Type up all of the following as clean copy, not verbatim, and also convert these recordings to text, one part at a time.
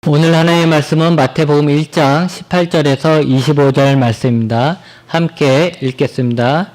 오늘 하나님의 말씀은 마태복음 1장 18절에서 25절 말씀입니다. 함께 읽겠습니다.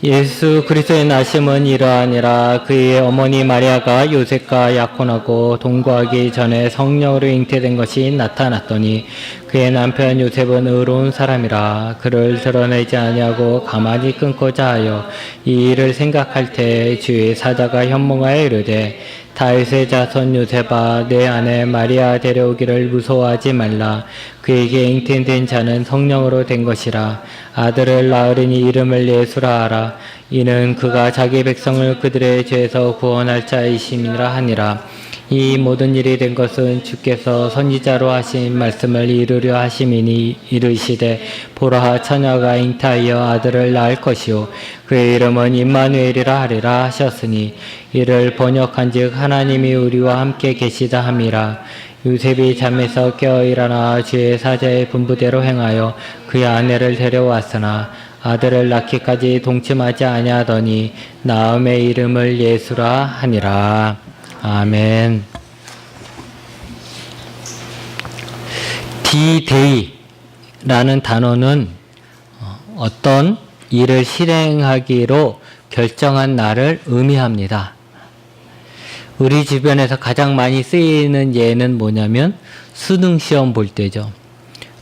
예수 그리스도의 나심은 이러하니라. 그의 어머니 마리아가 요셉과 약혼하고 동거하기 전에 성령으로 잉태된 것이 나타났더니 그의 남편 요셉은 의로운 사람이라. 그를 드러내지 아니하고 가만히 끊고자 하여 이 일을 생각할 때 주의 사자가 현몽하여 이르되 다윗의 자손 요셉아, 내 아내 마리아 데려오기를 무서워하지 말라. 그에게 잉태된 자는 성령으로 된 것이라. 아들을 낳으리니 이름을 예수라 하라. 이는 그가 자기 백성을 그들의 죄에서 구원할 자이심이라 하니라. 이 모든 일이 된 것은 주께서 선지자로 하신 말씀을 이루려 하심이니 이르시되 보라, 처녀가 잉태하여 아들을 낳을 것이요 그의 이름은 임마누엘이라 하리라 하셨으니 이를 번역한즉 하나님이 우리와 함께 계시다 함이라. 요셉이 잠에서 깨어 일어나 주의 사자의 분부대로 행하여 그의 아내를 데려왔으나 아들을 낳기까지 동침하지 아니하더니 나음의 이름을 예수라 하니라. 아멘. D-Day라는 단어는 어떤 일을 실행하기로 결정한 날을 의미합니다. 우리 주변에서 가장 많이 쓰이는 예는 뭐냐면 수능 시험 볼 때죠.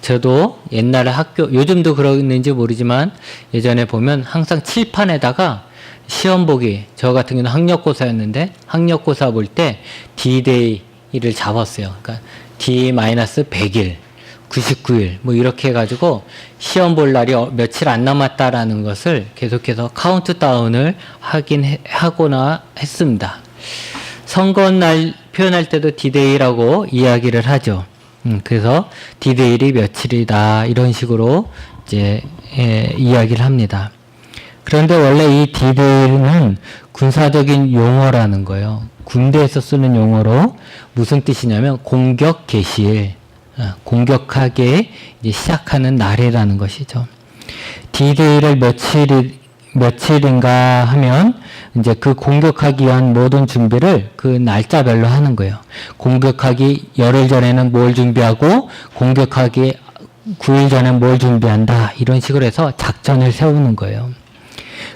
저도 옛날에 요즘도 그러는지 모르지만 예전에 보면 항상 칠판에다가 시험 보기, 저 같은 경우는 학력고사였는데 학력고사 볼 때 D-Day를 잡았어요. 그러니까 D-100일, 99일 뭐 이렇게 해가지고 시험 볼 날이 며칠 안 남았다라는 것을 계속해서 카운트다운을 하거나 했습니다. 선거날 표현할 때도 D-Day라고 이야기를 하죠. 그래서 D-Day이 며칠이다 이런 식으로 이제 이야기를 합니다. 그런데 원래 이 D-Day는 군사적인 용어라는 거예요. 군대에서 쓰는 용어로 무슨 뜻이냐면 공격 개시일, 공격하게 이제 시작하는 날이라는 것이죠. D-Day를 며칠인가 하면 이제 그 공격하기 위한 모든 준비를 그 날짜별로 하는 거예요. 공격하기 열흘 전에는 뭘 준비하고 공격하기 9일 전에 뭘 준비한다 이런 식으로 해서 작전을 세우는 거예요.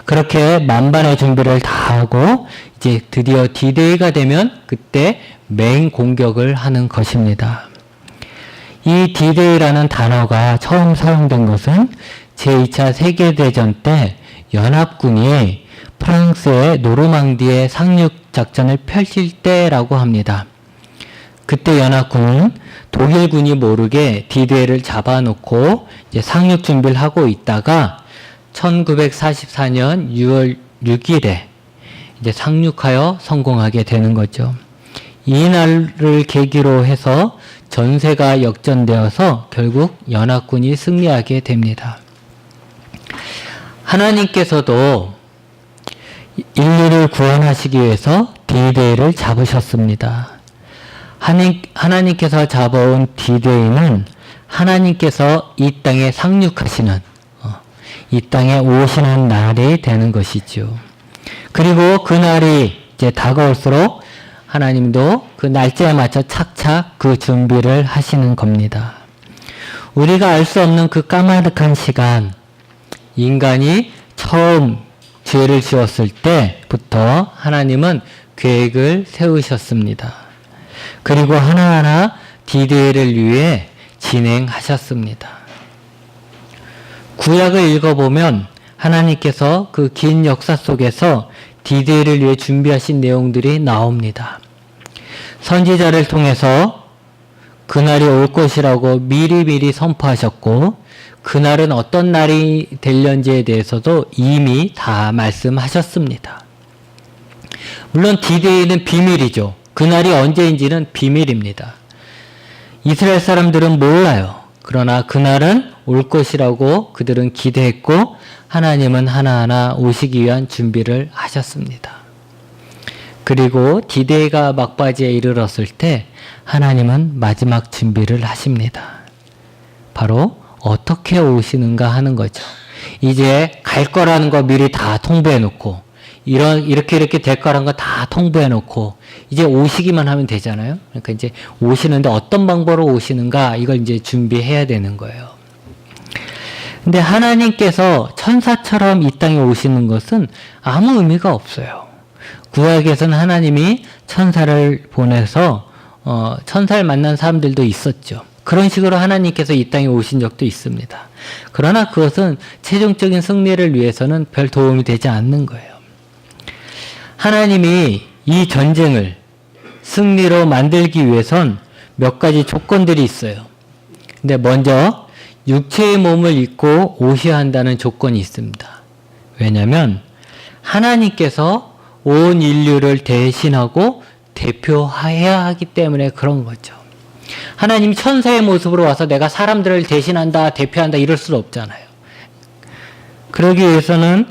그렇게 만반의 준비를 다 하고 이제 드디어 D-Day가 되면 그때 맹 공격을 하는 것입니다. 이 D-Day라는 단어가 처음 사용된 것은 제2차 세계대전 때 연합군이 프랑스의 노르망디에 상륙작전을 펼칠 때라고 합니다. 그때 연합군은 독일군이 모르게 D-Day를 잡아놓고 이제 상륙 준비를 하고 있다가 1944년 6월 6일에 이제 상륙하여 성공하게 되는 거죠. 이 날을 계기로 해서 전세가 역전되어서 결국 연합군이 승리하게 됩니다. 하나님께서도 인류를 구원하시기 위해서 D-Day를 잡으셨습니다. 하나님께서 잡아온 D-Day는 하나님께서 이 땅에 상륙하시는 이 땅에 오시는 날이 되는 것이죠. 그리고 그 날이 이제 다가올수록 하나님도 그 날짜에 맞춰 착착 그 준비를 하시는 겁니다. 우리가 알 수 없는 그 까마득한 시간, 인간이 처음 죄를 지었을 때부터 하나님은 계획을 세우셨습니다. 그리고 하나하나 D-Day를 위해 진행하셨습니다. 구약을 읽어보면 하나님께서 그 긴 역사 속에서 D-Day를 위해 준비하신 내용들이 나옵니다. 선지자를 통해서 그날이 올 것이라고 미리미리 선포하셨고 그날은 어떤 날이 될런지에 대해서도 이미 다 말씀하셨습니다. 물론 D-Day는 비밀이죠. 그날이 언제인지는 비밀입니다. 이스라엘 사람들은 몰라요. 그러나 그날은 올 것이라고 그들은 기대했고 하나님은 하나하나 오시기 위한 준비를 하셨습니다. 그리고 D-Day가 막바지에 이르렀을 때 하나님은 마지막 준비를 하십니다. 바로 어떻게 오시는가 하는 거죠. 이제 갈 거라는 거 미리 다 통보해 놓고 이렇게 될 거란 거 다 통보해 놓고 이제 오시기만 하면 되잖아요. 그러니까 이제 오시는데 어떤 방법으로 오시는가 이걸 이제 준비해야 되는 거예요. 근데 하나님께서 천사처럼 이 땅에 오시는 것은 아무 의미가 없어요. 구약에서는 하나님이 천사를 보내서 천사를 만난 사람들도 있었죠. 그런 식으로 하나님께서 이 땅에 오신 적도 있습니다. 그러나 그것은 최종적인 승리를 위해서는 별 도움이 되지 않는 거예요. 하나님이 이 전쟁을 승리로 만들기 위해선 몇 가지 조건들이 있어요. 근데 먼저 육체의 몸을 입고 오셔야 한다는 조건이 있습니다. 왜냐하면 하나님께서 온 인류를 대신하고 대표해야 하기 때문에 그런 거죠. 하나님이 천사의 모습으로 와서 내가 사람들을 대신한다, 대표한다 이럴 수는 없잖아요. 그러기 위해서는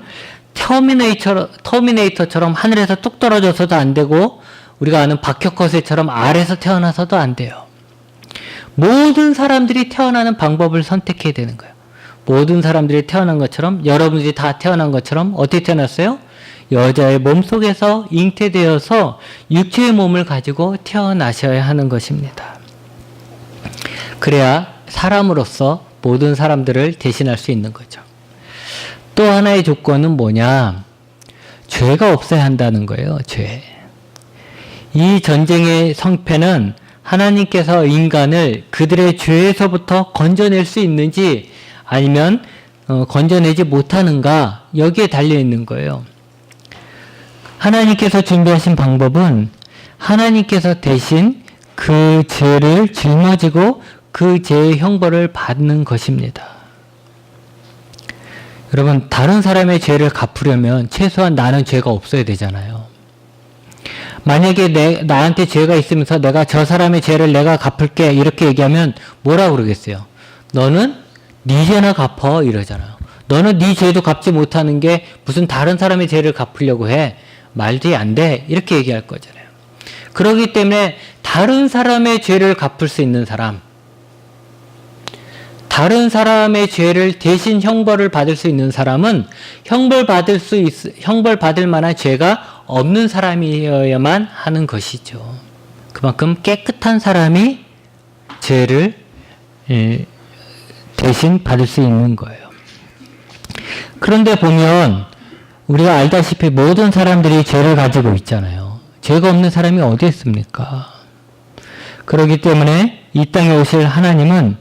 터미네이터처럼 하늘에서 뚝 떨어져서도 안 되고 우리가 아는 박혁거세처럼 아래에서 태어나서도 안 돼요. 모든 사람들이 태어나는 방법을 선택해야 되는 거예요. 모든 사람들이 태어난 것처럼 여러분들이 다 태어난 것처럼 어떻게 태어났어요? 여자의 몸속에서 잉태되어서 육체의 몸을 가지고 태어나셔야 하는 것입니다. 그래야 사람으로서 모든 사람들을 대신할 수 있는 거죠. 또 하나의 조건은 뭐냐? 죄가 없어야 한다는 거예요. 죄. 이 전쟁의 성패는 하나님께서 인간을 그들의 죄에서부터 건져낼 수 있는지 아니면 건져내지 못하는가 여기에 달려있는 거예요. 하나님께서 준비하신 방법은 하나님께서 대신 그 죄를 짊어지고 그 죄의 형벌을 받는 것입니다. 여러분, 다른 사람의 죄를 갚으려면 최소한 나는 죄가 없어야 되잖아요. 만약에 나한테 죄가 있으면서 내가 저 사람의 죄를 내가 갚을게 이렇게 얘기하면 뭐라 그러겠어요? 너는 네 죄나 갚어 이러잖아요. 너는 네 죄도 갚지 못하는 게 무슨 다른 사람의 죄를 갚으려고 해. 말도 안 돼. 이렇게 얘기할 거잖아요. 그렇기 때문에 다른 사람의 죄를 갚을 수 있는 사람, 다른 사람의 죄를 대신 형벌을 받을 수 있는 사람은 형벌 받을 만한 죄가 없는 사람이어야만 하는 것이죠. 그만큼 깨끗한 사람이 죄를 대신 받을 수 있는 거예요. 그런데 보면 우리가 알다시피 모든 사람들이 죄를 가지고 있잖아요. 죄가 없는 사람이 어디 있습니까? 그렇기 때문에 이 땅에 오실 하나님은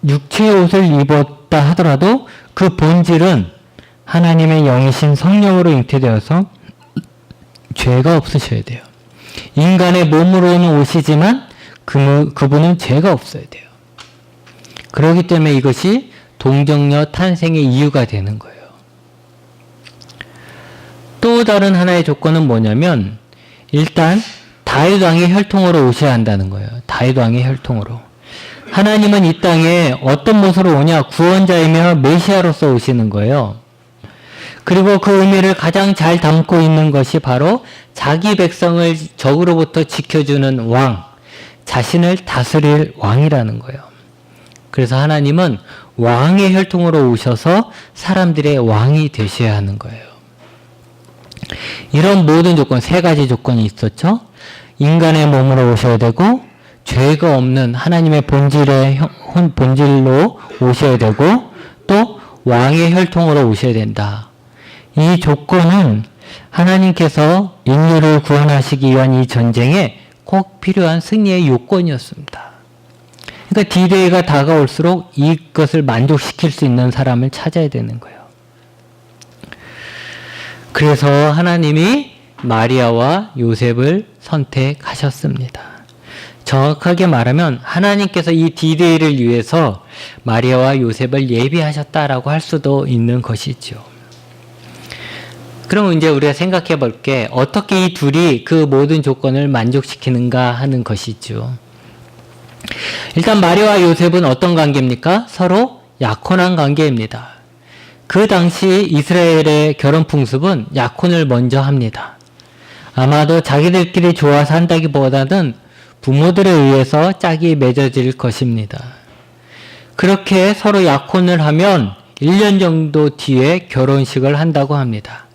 육체의 옷을 입었다 하더라도 그 본질은 하나님의 영이신 성령으로 잉태되어서 죄가 없으셔야 돼요. 인간의 몸으로는 오시지만 그분은 죄가 없어야 돼요. 그렇기 때문에 이것이 동정녀 탄생의 이유가 되는 거예요. 또 다른 하나의 조건은 뭐냐면 일단 다윗 왕의 혈통으로 오셔야 한다는 거예요. 다윗 왕의 혈통으로. 하나님은 이 땅에 어떤 모습으로 오냐? 구원자이며 메시아로서 오시는 거예요. 그리고 그 의미를 가장 잘 담고 있는 것이 바로 자기 백성을 적으로부터 지켜주는 왕, 자신을 다스릴 왕이라는 거예요. 그래서 하나님은 왕의 혈통으로 오셔서 사람들의 왕이 되셔야 하는 거예요. 이런 모든 조건, 세 가지 조건이 있었죠. 인간의 몸으로 오셔야 되고 죄가 없는 하나님의 본질로 오셔야 되고 또 왕의 혈통으로 오셔야 된다. 이 조건은 하나님께서 인류를 구원하시기 위한 이 전쟁에 꼭 필요한 승리의 요건이었습니다. 그러니까 D-Day가 다가올수록 이것을 만족시킬 수 있는 사람을 찾아야 되는 거예요. 그래서 하나님이 마리아와 요셉을 선택하셨습니다. 정확하게 말하면 하나님께서 이 D-Day를 위해서 마리아와 요셉을 예비하셨다라고 할 수도 있는 것이죠. 그럼 이제 우리가 생각해 볼 게 어떻게 이 둘이 그 모든 조건을 만족시키는가 하는 것이죠. 일단 마리아와 요셉은 어떤 관계입니까? 서로 약혼한 관계입니다. 그 당시 이스라엘의 결혼 풍습은 약혼을 먼저 합니다. 아마도 자기들끼리 좋아서 한다기보다는 부모들에 의해서 짝이 맺어질 것입니다. 그렇게 서로 약혼을 하면 1년 정도 뒤에 결혼식을 한다고 합니다.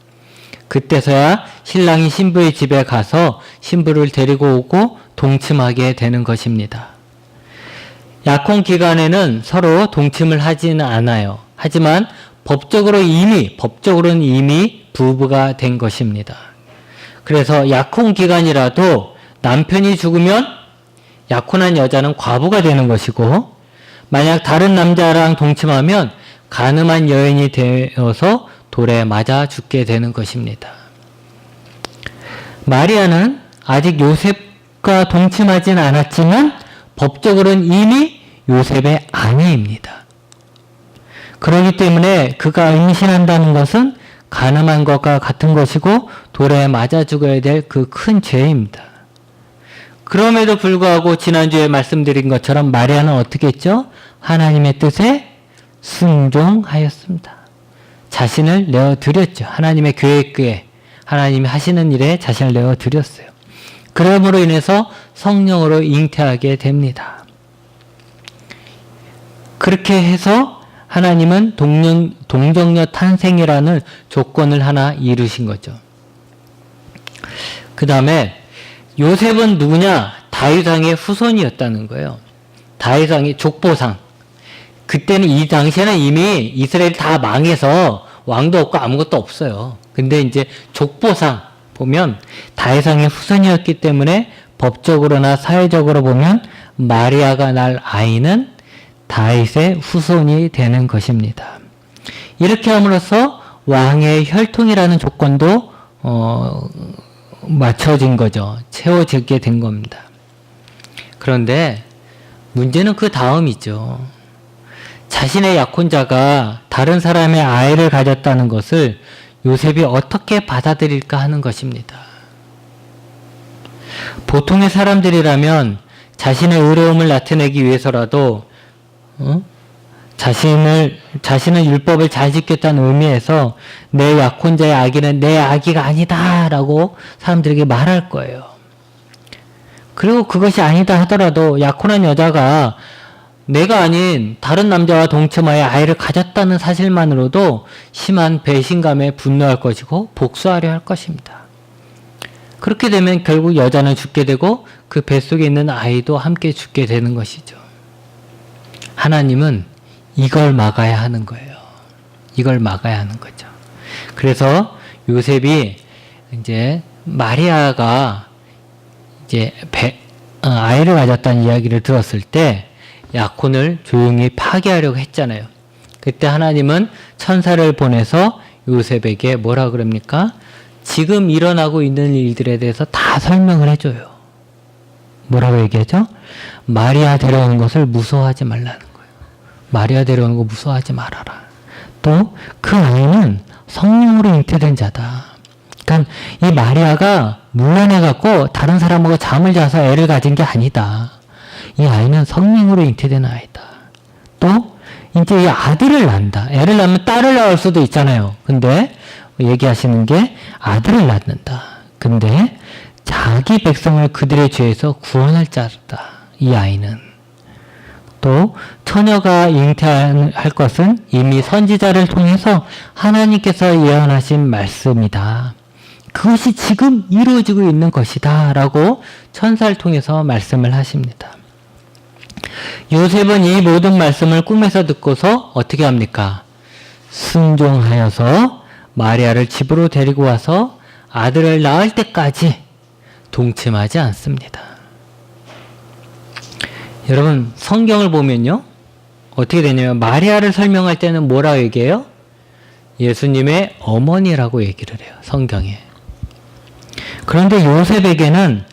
그때서야 신랑이 신부의 집에 가서 신부를 데리고 오고 동침하게 되는 것입니다. 약혼 기간에는 서로 동침을 하지는 않아요. 하지만 법적으로는 이미 부부가 된 것입니다. 그래서 약혼 기간이라도 남편이 죽으면 약혼한 여자는 과부가 되는 것이고, 만약 다른 남자랑 동침하면 간음한 여인이 되어서 돌에 맞아 죽게 되는 것입니다. 마리아는 아직 요셉과 동침하진 않았지만 법적으로는 이미 요셉의 아내입니다. 그렇기 때문에 그가 임신한다는 것은 간음한 것과 같은 것이고 돌에 맞아 죽어야 될 그 큰 죄입니다. 그럼에도 불구하고 지난주에 말씀드린 것처럼 마리아는 어떻게 했죠? 하나님의 뜻에 순종하였습니다. 자신을 내어드렸죠. 하나님의 계획에, 하나님이 하시는 일에 자신을 내어드렸어요. 그러므로 인해서 성령으로 잉태하게 됩니다. 그렇게 해서 하나님은 동정녀 탄생이라는 조건을 하나 이루신 거죠. 그 다음에 요셉은 누구냐? 다윗왕의 후손이었다는 거예요. 다윗왕의 족보상. 그때는 이 당시에는 이미 이스라엘이 다 망해서 왕도 없고 아무것도 없어요. 근데 이제 족보상 보면 다윗왕의 후손이었기 때문에 법적으로나 사회적으로 보면 마리아가 낳을 아이는 다윗의 후손이 되는 것입니다. 이렇게 함으로써 왕의 혈통이라는 조건도 맞춰진 거죠. 채워지게 된 겁니다. 그런데 문제는 그 다음이죠. 자신의 약혼자가 다른 사람의 아이를 가졌다는 것을 요셉이 어떻게 받아들일까 하는 것입니다. 보통의 사람들이라면 자신의 의로움을 나타내기 위해서라도 자신은 율법을 잘 지켰다는 의미에서 내 약혼자의 아기는 내 아기가 아니다 라고 사람들에게 말할 거예요. 그리고 그것이 아니다 하더라도 약혼한 여자가 내가 아닌 다른 남자와 동침하여 아이를 가졌다는 사실만으로도 심한 배신감에 분노할 것이고 복수하려 할 것입니다. 그렇게 되면 결국 여자는 죽게 되고 그 뱃속에 있는 아이도 함께 죽게 되는 것이죠. 하나님은 이걸 막아야 하는 거예요. 이걸 막아야 하는 거죠. 그래서 요셉이 이제 마리아가 이제 아이를 가졌다는 이야기를 들었을 때 약혼을 조용히 파기하려고 했잖아요. 그때 하나님은 천사를 보내서 요셉에게 뭐라 그럽니까? 지금 일어나고 있는 일들에 대해서 다 설명을 해줘요. 뭐라고 얘기하죠? 마리아 데려오는 것을 무서워하지 말라는 거예요. 마리아 데려오는 거 무서워하지 말아라. 또 그 아이는 성령으로 잉태된 자다. 그러니까 이 마리아가 물러내갖고 다른 사람하고 잠을 자서 애를 가진 게 아니다. 이 아이는 성령으로 잉태된 아이다. 또 이제 이 아들을 낳는다. 애를 낳으면 딸을 낳을 수도 있잖아요. 근데 얘기하시는 게 아들을 낳는다. 근데 자기 백성을 그들의 죄에서 구원할 자다. 이 아이는. 또 처녀가 잉태할 것은 이미 선지자를 통해서 하나님께서 예언하신 말씀이다. 그것이 지금 이루어지고 있는 것이다. 라고 천사를 통해서 말씀을 하십니다. 요셉은 이 모든 말씀을 꿈에서 듣고서 어떻게 합니까? 순종하여서 마리아를 집으로 데리고 와서 아들을 낳을 때까지 동침하지 않습니다. 여러분 성경을 보면요. 어떻게 되냐면 마리아를 설명할 때는 뭐라고 얘기해요? 예수님의 어머니라고 얘기를 해요. 성경에. 그런데 요셉에게는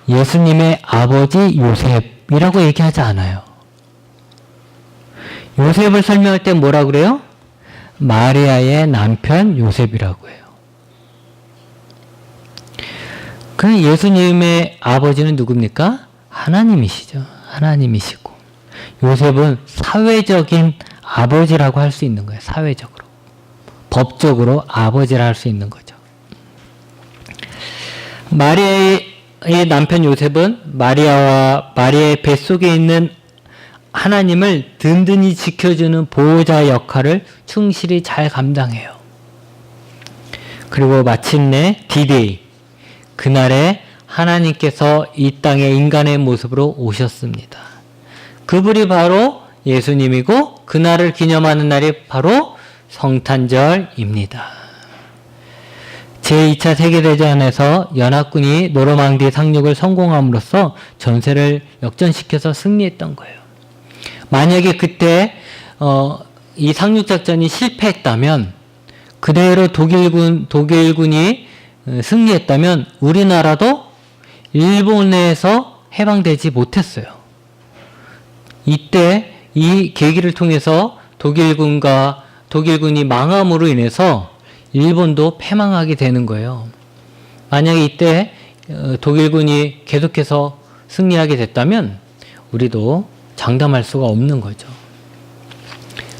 예수님의 아버지 요셉이라고 얘기하지 않아요. 요셉을 설명할 때 뭐라 그래요? 마리아의 남편 요셉이라고 해요. 그 예수님의 아버지는 누굽니까? 하나님이시죠. 하나님이시고 요셉은 사회적인 아버지라고 할 수 있는 거예요. 사회적으로. 법적으로 아버지라 할 수 있는 거죠. 마리아의 남편 요셉은 마리아의 뱃속에 있는 하나님을 든든히 지켜주는 보호자 역할을 충실히 잘 감당해요. 그리고 마침내 D-Day, 그날에 하나님께서 이 땅에 인간의 모습으로 오셨습니다. 그분이 바로 예수님이고 그날을 기념하는 날이 바로 성탄절입니다. 제2차 세계대전에서 연합군이 노르망디 상륙을 성공함으로써 전세를 역전시켜서 승리했던 거예요. 만약에 그때 이 상륙작전이 실패했다면, 그대로 독일군이 승리했다면 우리나라도 일본에서 해방되지 못했어요. 이때 이 계기를 통해서 독일군이 망함으로 인해서 일본도 패망하게 되는 거예요. 만약에 이때 독일군이 계속해서 승리하게 됐다면 우리도 장담할 수가 없는 거죠.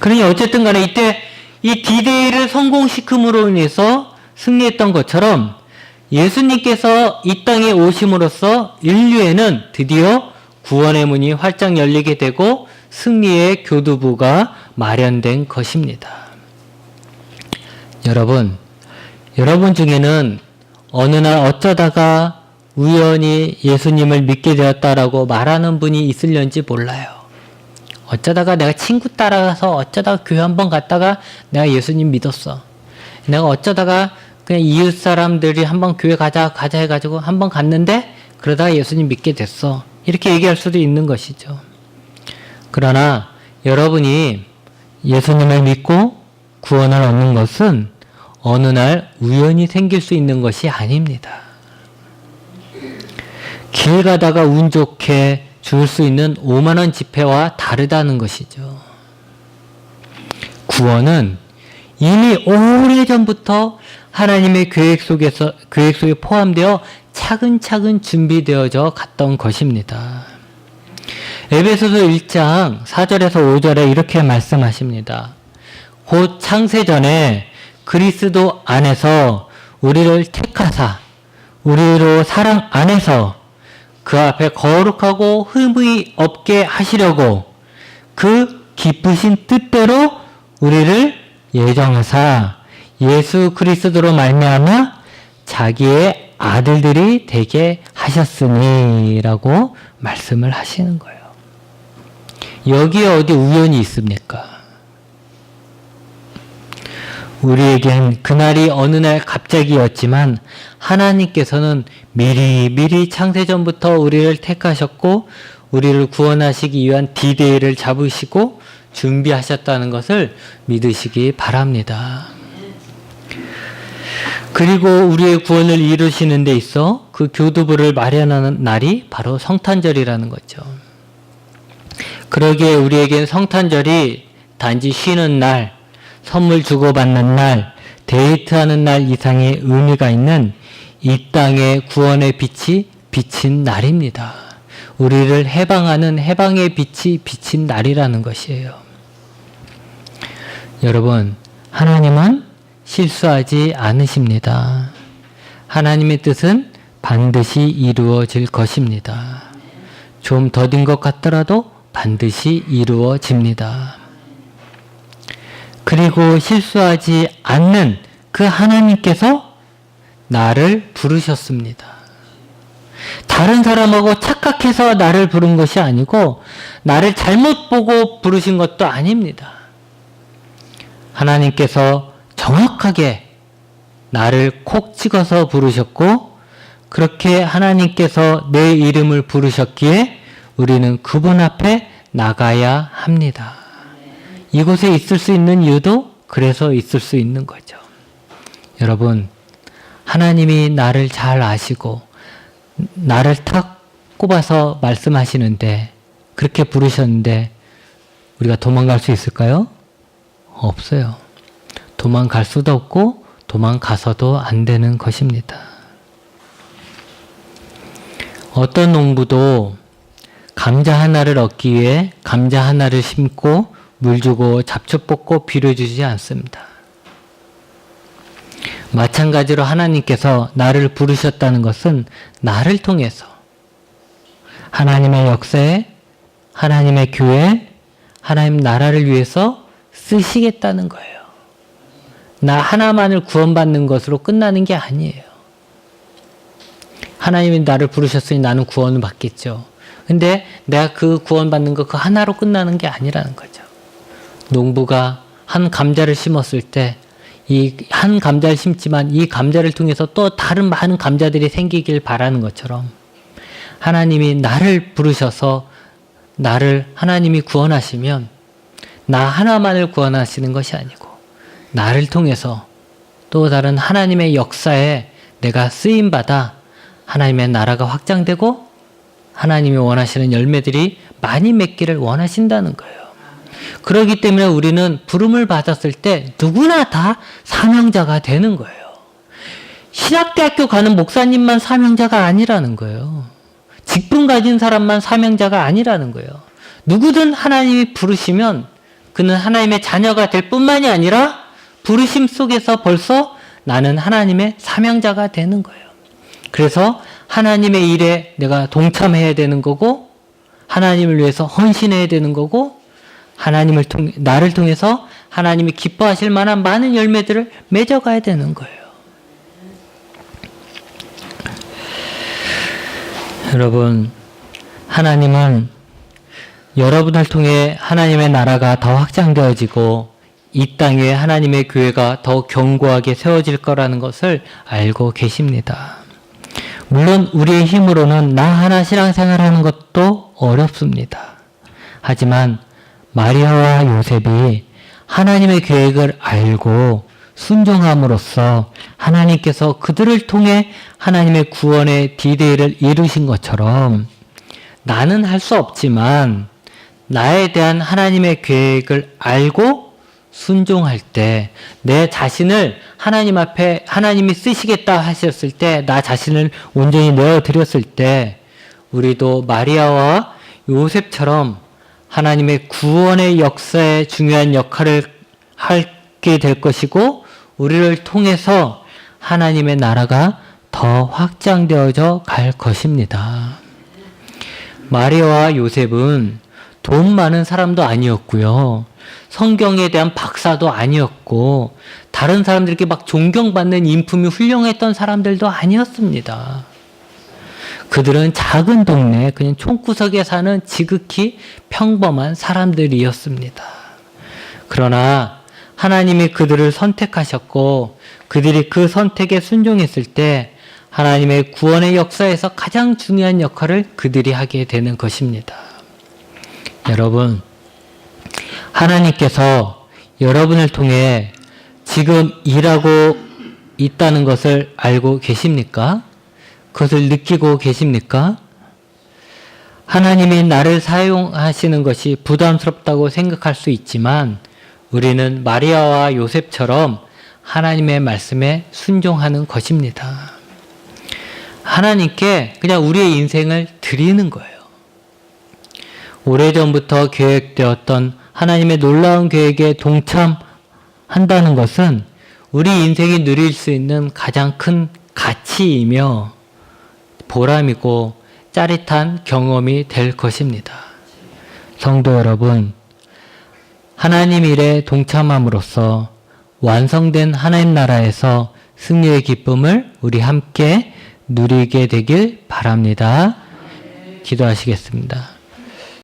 그러니 어쨌든 간에 이때 이 D-Day를 성공시킴으로 인해서 승리했던 것처럼 예수님께서 이 땅에 오심으로써 인류에는 드디어 구원의 문이 활짝 열리게 되고 승리의 교두보가 마련된 것입니다. 여러분 중에는 어느 날 어쩌다가 우연히 예수님을 믿게 되었다라고 말하는 분이 있을런지 몰라요. 어쩌다가 내가 친구 따라가서 어쩌다가 교회 한번 갔다가 내가 예수님 믿었어. 내가 어쩌다가 그냥 이웃 사람들이 한번 교회 가자 해가지고 한번 갔는데 그러다가 예수님 믿게 됐어. 이렇게 얘기할 수도 있는 것이죠. 그러나 여러분이 예수님을 믿고 구원을 얻는 것은 어느 날 우연히 생길 수 있는 것이 아닙니다. 길 가다가 운 좋게 줄 수 있는 5만원 지폐와 다르다는 것이죠. 구원은 이미 오래전부터 하나님의 계획 속에 포함되어 차근차근 준비되어져 갔던 것입니다. 에베소서 1장 4절에서 5절에 이렇게 말씀하십니다. 곧 창세전에 그리스도 안에서 우리를 택하사 우리로 사랑 안에서 그 앞에 거룩하고 흠이 없게 하시려고 그 기쁘신 뜻대로 우리를 예정하사 예수 그리스도로 말미암아 자기의 아들들이 되게 하셨으니 라고 말씀을 하시는 거예요. 여기에 어디 우연이 있습니까? 우리에겐 그날이 어느 날 갑자기였지만 하나님께서는 미리 창세전부터 우리를 택하셨고 우리를 구원하시기 위한 D-Day를 잡으시고 준비하셨다는 것을 믿으시기 바랍니다. 그리고 우리의 구원을 이루시는 데 있어 그 교두보를 마련하는 날이 바로 성탄절이라는 거죠. 그러기에 우리에겐 성탄절이 단지 쉬는 날, 선물 주고받는 날, 데이트하는 날 이상의 의미가 있는 이 땅의 구원의 빛이 비친 날입니다. 우리를 해방하는 해방의 빛이 비친 날이라는 것이에요. 여러분, 하나님은 실수하지 않으십니다. 하나님의 뜻은 반드시 이루어질 것입니다. 좀 더딘 것 같더라도 반드시 이루어집니다. 그리고 실수하지 않는 그 하나님께서 나를 부르셨습니다. 다른 사람하고 착각해서 나를 부른 것이 아니고 나를 잘못 보고 부르신 것도 아닙니다. 하나님께서 정확하게 나를 콕 찍어서 부르셨고 그렇게 하나님께서 내 이름을 부르셨기에 우리는 그분 앞에 나가야 합니다. 이곳에 있을 수 있는 이유도 그래서 있을 수 있는 거죠. 여러분, 하나님이 나를 잘 아시고 나를 탁 꼽아서 말씀하시는데 그렇게 부르셨는데 우리가 도망갈 수 있을까요? 없어요. 도망갈 수도 없고 도망가서도 안 되는 것입니다. 어떤 농부도 감자 하나를 얻기 위해 감자 하나를 심고 물 주고 잡초 뽑고 비료 주지 않습니다. 마찬가지로 하나님께서 나를 부르셨다는 것은 나를 통해서 하나님의 역사에, 하나님의 교회, 하나님 나라를 위해서 쓰시겠다는 거예요. 나 하나만을 구원받는 것으로 끝나는 게 아니에요. 하나님이 나를 부르셨으니 나는 구원을 받겠죠. 근데 내가 그 구원받는 거 그 하나로 끝나는 게 아니라는 거죠. 농부가 한 감자를 심었을 때 이 한 감자를 심지만 이 감자를 통해서 또 다른 많은 감자들이 생기길 바라는 것처럼 하나님이 나를 부르셔서 나를 하나님이 구원하시면 나 하나만을 구원하시는 것이 아니고 나를 통해서 또 다른 하나님의 역사에 내가 쓰임받아 하나님의 나라가 확장되고 하나님이 원하시는 열매들이 많이 맺기를 원하신다는 거예요. 그렇기 때문에 우리는 부름을 받았을 때 누구나 다 사명자가 되는 거예요. 신학대학교 가는 목사님만 사명자가 아니라는 거예요. 직분 가진 사람만 사명자가 아니라는 거예요. 누구든 하나님이 부르시면 그는 하나님의 자녀가 될 뿐만이 아니라 부르심 속에서 벌써 나는 하나님의 사명자가 되는 거예요. 그래서 하나님의 일에 내가 동참해야 되는 거고 하나님을 위해서 헌신해야 되는 거고 나를 통해서 하나님이 기뻐하실 만한 많은 열매들을 맺어가야 되는 거예요. 여러분, 하나님은 여러분을 통해 하나님의 나라가 더 확장되어지고 이 땅 위에 하나님의 교회가 더 견고하게 세워질 거라는 것을 알고 계십니다. 물론 우리의 힘으로는 나 하나 신앙생활하는 것도 어렵습니다. 하지만 마리아와 요셉이 하나님의 계획을 알고 순종함으로써 하나님께서 그들을 통해 하나님의 구원의 디데이를 이루신 것처럼 나는 할 수 없지만 나에 대한 하나님의 계획을 알고 순종할 때 내 자신을 하나님 앞에 하나님이 쓰시겠다 하셨을 때 나 자신을 온전히 내어드렸을 때 우리도 마리아와 요셉처럼 하나님의 구원의 역사에 중요한 역할을 하게 될 것이고 우리를 통해서 하나님의 나라가 더 확장되어져 갈 것입니다. 마리아와 요셉은 돈 많은 사람도 아니었고요. 성경에 대한 박사도 아니었고 다른 사람들에게 막 존경받는 인품이 훌륭했던 사람들도 아니었습니다. 그들은 작은 동네 그냥 촌구석에 사는 지극히 평범한 사람들이었습니다. 그러나 하나님이 그들을 선택하셨고 그들이 그 선택에 순종했을 때 하나님의 구원의 역사에서 가장 중요한 역할을 그들이 하게 되는 것입니다. 여러분, 하나님께서 여러분을 통해 지금 일하고 있다는 것을 알고 계십니까? 그것을 느끼고 계십니까? 하나님이 나를 사용하시는 것이 부담스럽다고 생각할 수 있지만 우리는 마리아와 요셉처럼 하나님의 말씀에 순종하는 것입니다. 하나님께 그냥 우리의 인생을 드리는 거예요. 오래전부터 계획되었던 하나님의 놀라운 계획에 동참한다는 것은 우리 인생이 누릴 수 있는 가장 큰 가치이며 보람이고 짜릿한 경험이 될 것입니다. 성도 여러분, 하나님 일에 동참함으로써 완성된 하나님 나라에서 승리의 기쁨을 우리 함께 누리게 되길 바랍니다. 기도하시겠습니다.